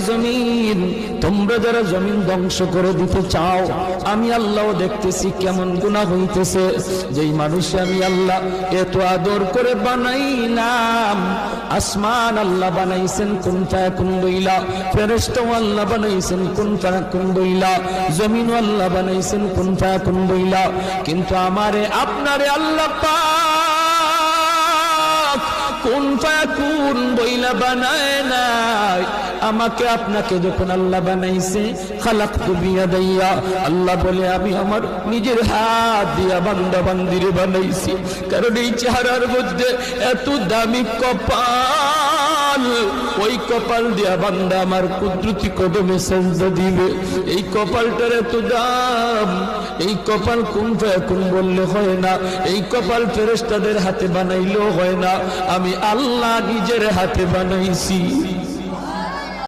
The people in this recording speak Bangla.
জমিন, তোমরা যারা জমিন ধ্বংস করে দিতে চাও, আমি আল্লাহ দেখতেছি কেমন গুনাহ হইতেছে। যেই মানুষ আমি আল্লাহ এত আদর করে বানাইলাম, আসমান আল্লাহ বানাইছেন কুন ফায়াকুন বইলা, ফেরেশতা আল্লাহ বানাইছেন কুন ফায়াকুন বইলা, জমিন আল্লাহ বানাইছেন কুন ফায়াকুন বইলা, কিন্তু আমারে আপনারে আল্লাহ পাক কুন ফায়াকুন বইলা বানায় নাই। আমাকে আপনাকে যখন আল্লাহ বানাইছে, খালাকতু বিয়াদাইয়া, আল্লাহ বলে আমি আমার নিজের হাত দিয়া বান্দা বান্দিরে বানাইছি। কারণ এই চেহারার মধ্যে এত দামি কপাল, ওই কপাল দিয়া বান্দা আমার কুদরতি কদমে সেজদা দিবে। এই কপালটার এত দাম, এই কপাল কুন ফায়াকুন বললে হয় না, এই কপাল ফেরেশতাদের হাতে বানাইলেও হয় না, আমি আল্লাহ নিজের হাতে বানাইছি।